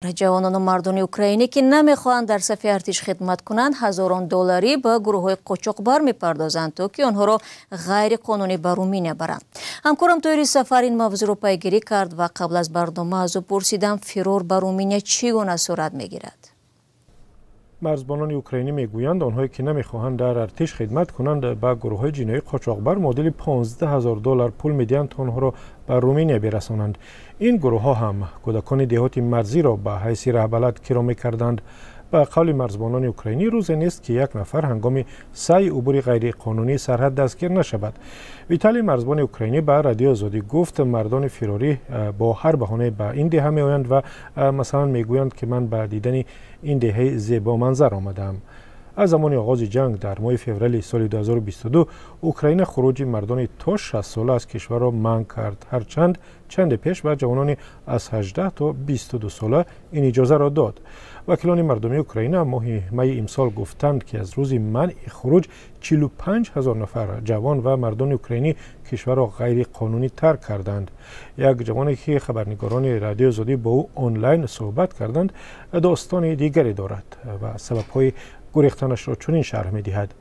جوانان و مردان اوکراینی که نمیخواهند در صف ارتش خدمت کنند هزاران دلاری به گروه‌های قاچاقبر میپردازند تا که آنها را غیر قانونی به رومینیا برند. همکارم توی سفر این موضوع را پیگیری کرد و قبل از برنامه از او پرسیدم فرار به رومینیا چگونه صورت میگیرد. مرزبانان اوکراینی میگویند آنهایی که نمیخواهند در ارتش خدمت کنند به گروه‌های جنایی قاچاقبر معادل 15,000 دلار پول میدهند تا آنها را به رومینیا برسانند. این گروه‌ها هم کودکان دهات مرزی را به حیث رهبلد کرا می‌کردند. به قول مرزبانان اوکراینی روز نیست که یک نفر هنگام سعی عبور غیر قانونی سرحد دستگیر نشود. ویتالی مرزبان اوکراینی به رادیو آزادی گفت مردان فراری با هر بهانه به این دهه میآیند و مثلا میگویند که من به دیدن این دهه زیبا منظر آمدم. از زمان آغاز جنگ در ماه فوریه سال 2022 اوکراین خروج مردان تا 60 ساله از کشور را منع کرد، هرچند چند پیش به جوانان از 18 تا 22 ساله این اجازه را داد. وکیلان مردمی اوکراین ماه می امسال گفتند که از روز منع خروج 45,000 نفر جوان و مردان اوکراینی کشور را غیر قانونی ترک کردند. یک جوانی که خبرنگاران رادیو آزادی با او آنلاین صحبت کردند داستان دیگری دارد و سبب‌های گریختنش را چنین شرح می‌دهد.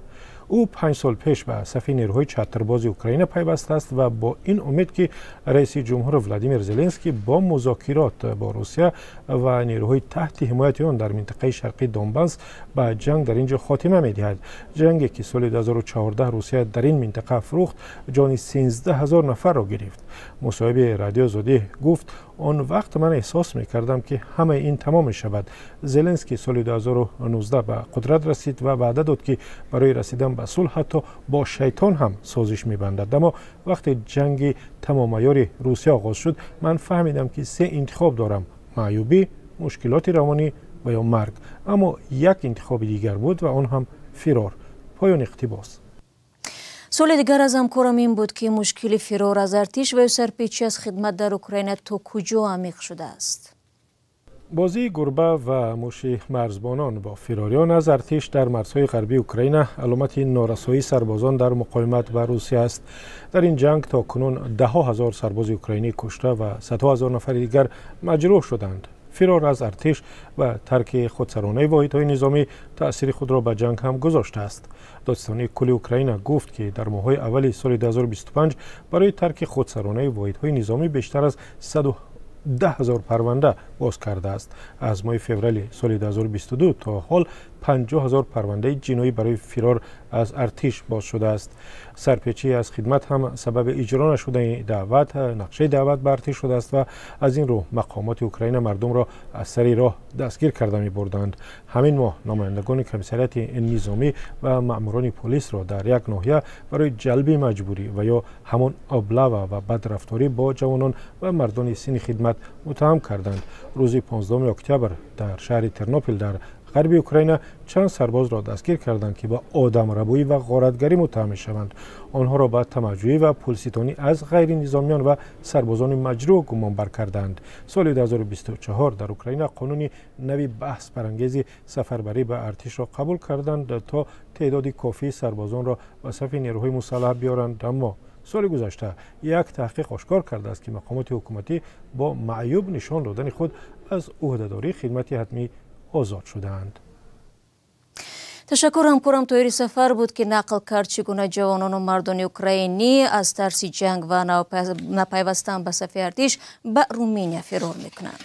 او 5 سال پیش به صف نیروهای چترباز اوکراین پیوسته است و با این امید که رئیس جمهور ولادیمیر زلنسکی با مذاکرات با روسیه و نیروهای تحت حمایت آن در منطقه شرقی دونباس به جنگ در اینجا خاتمه می‌دهد. جنگی که سال 2014 روسیه در این منطقه افروخت جان 13,000 نفر را گرفت. مصاحبه رادیو آزادی گفت آن وقت من احساس می‌کردم که همه این تمام می‌شود. زلنسکی سال 2019 به قدرت رسید و وعده داد که برای رسیدن به صلح حتی با شیطان هم سازش می‌بندد. اما وقتی جنگ تمام عیار روسیه آغاز شد من فهمیدم که 3 انتخاب دارم: معیوبی، مشکلات روانی و یا مرگ. اما یک انتخاب دیگر بود و آن هم فرار. پایان اقتباس. سوال دیگر از همکارم این بود که مشکل فرار از ارتش و سرپیچی از خدمت در اوکراین تا کجا عمیق شده است؟ بازی گربه و موش مرزبانان با فراریان از ارتش در مرزهای غربی اوکراین علامت نارسایی سربازان در مقاومت با روسیه است. در این جنگ تا کنون 10,000 سرباز اوکراینی کشته و 100,000 نفر دیگر مجروح شدند. فرار از ارتش و ترک خودسرانه واحدهای نظامی تأثیر خود را به جنگ هم گذاشته است. دادستانی کل اوکراین گفت که در ماه‌های اول سال 2025 برای ترک خودسرانه واحدهای نظامی بیشتر از 110,000 پرونده باز کرده است. از ماه فوریه سال 2022 تا حال 50,000 پرونده جنایی برای فرار از ارتش باز شده است. سرپیچی از خدمت هم سبب اجرا نشدن دعوت نقشه دعوت به ارتش شده است و از این رو مقامات اوکراین مردم را از سر راه دستگیر کرده می بردند. همین ماه نمایندگان کمیسریت نظامی و ماموران پلیس را در یک ناحیه برای جلب مجبوری و یا همان ابله و بدرفتاری با جوانان و مردان سن خدمت متهم کردند. روز 15 اکتبر در شهر ترنوپیل در غرب اوکراین چند سرباز را دستگیر کردند که با آدمربایی و غارتگری متهم شوند. آنها را به تمجیدی و پولستانی از غیر نظامیان و سربازان مجروح گمان بر کردند. سال 2024 در اوکراین قانونی نوی بحث برانگیز سفربری به ارتش را قبول کردند تا تعداد کافی سربازان را به صف نیروهای مسلح بیارند. اما سال گذشته یک تحقیق آشکار کرده است که مقامات حکومتی با معیوب نشان دادن خود از عهدهداری خدمت حتمی آزاد شدند. تشکر همکارم توی سفر بود که نقل کرد چگونه جوانان و مردان اوکراینی از ترس جنگ و نپیوستن به صف ارتش به رومینیا فرار میکنند.